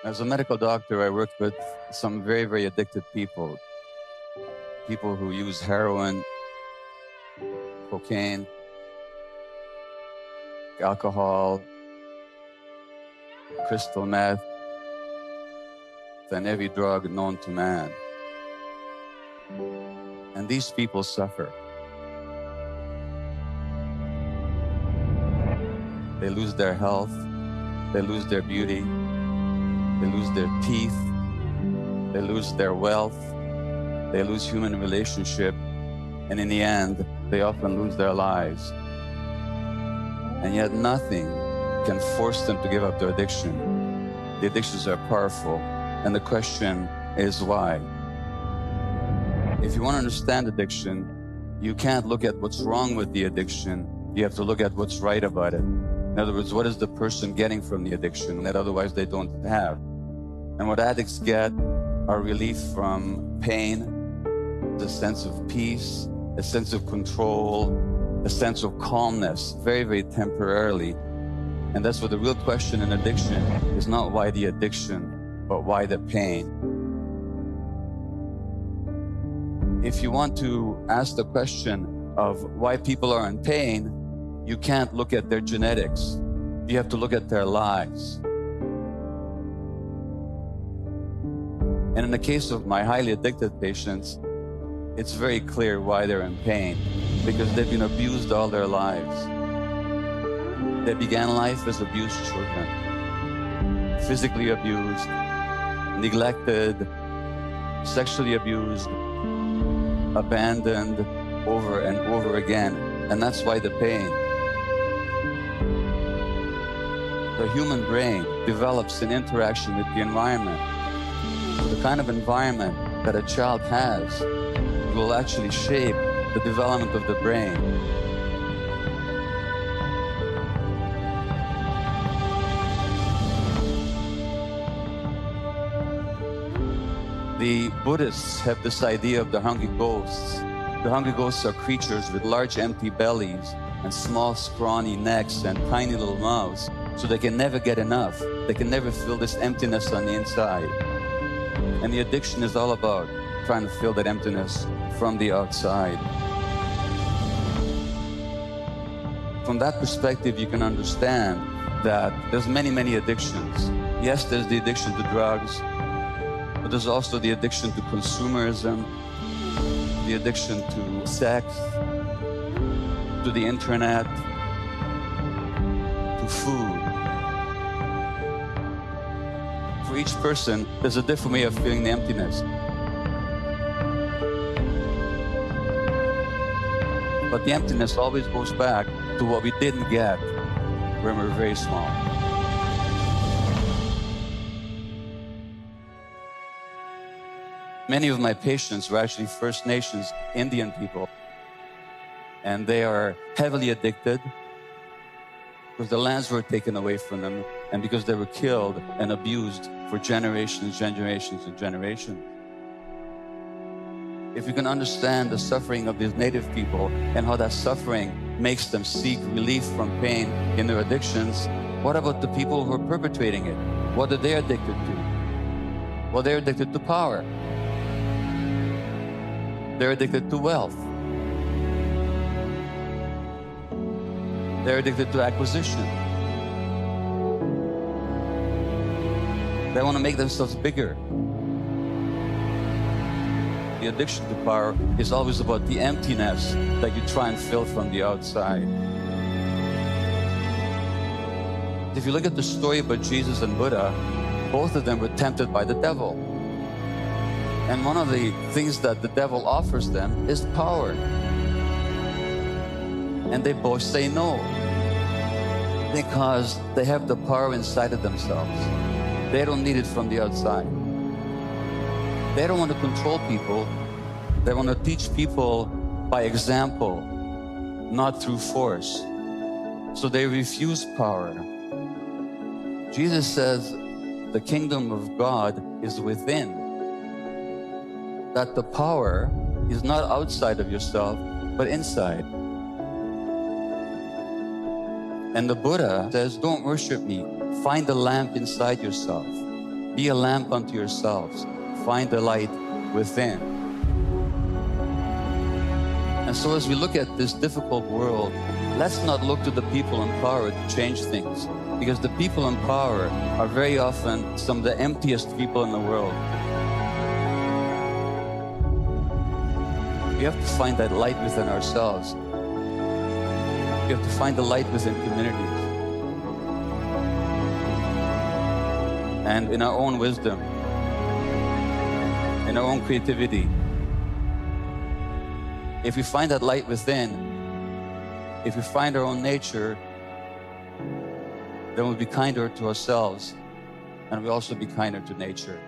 As a medical doctor, I worked with some very, very addicted people. People who use heroin, cocaine, alcohol, crystal meth, and every drug known to man. And these people suffer. They lose their health, they lose their beauty, they lose their teeth, they lose their wealth, they lose human relationship, and in the end, they often lose their lives. And yet nothing can force them to give up their addiction. The addictions are powerful, and the question is why? If you want to understand addiction, you can't look at what's wrong with the addiction, you have to look at what's right about it. In other words, what is the person getting from the addiction that otherwise they don't have? And what addicts get are relief from pain, a sense of peace, a sense of control, a sense of calmness, very, very temporarily. And that's what the real question in addiction is, not why the addiction, but why the pain. If you want to ask the question of why people are in pain, you can't look at their genetics. You have to look at their lives. And in the case of my highly addicted patients, it's very clear why they're in pain, because they've been abused all their lives. They began life as abused children, physically abused, neglected, sexually abused, abandoned over and over again. And that's why the pain. The human brain develops in interaction with the environment. The kind of environment that a child has will actually shape the development of the brain. The Buddhists have this idea of the hungry ghosts. The hungry ghosts are creatures with large empty bellies and small scrawny necks and tiny little mouths, so they can never get enough. They can never fill this emptiness on the inside. And the addiction is all about trying to fill that emptiness from the outside. From that perspective, you can understand that there's many, many addictions. Yes, there's the addiction to drugs, but there's also the addiction to consumerism, the addiction to sex, to the internet, to food. For each person, there's a different way of feeling the emptiness. But the emptiness always goes back to what we didn't get when we were very small. Many of my patients were actually First Nations Indian people, and they are heavily addicted because the lands were taken away from them and because they were killed and abused for generations, generations, and generations. If you can understand the suffering of these native people and how that suffering makes them seek relief from pain in their addictions, what about the people who are perpetrating it? What are they addicted to? Well, they're addicted to power. They're addicted to wealth. They're addicted to acquisition. They want to make themselves bigger. The addiction to power is always about the emptiness that you try and fill from the outside. If you look at the story about Jesus and Buddha, both of them were tempted by the devil. And one of the things that the devil offers them is power. And they both say no, because they have the power inside of themselves. They don't need it from the outside. They don't want to control people. They want to teach people by example, not through force. So they refuse power. Jesus says the kingdom of God is within. That the power is not outside of yourself, but inside. And the Buddha says, don't worship me. Find the lamp inside yourself. Be a lamp unto yourselves. Find the light within. And so as we look at this difficult world, let's not look to the people in power to change things, because the people in power are very often some of the emptiest people in the world. We have to find that light within ourselves. We have to find the light within communities. And in our own wisdom, in our own creativity. If we find that light within, if we find our own nature, then we'll be kinder to ourselves, and we'll also be kinder to nature.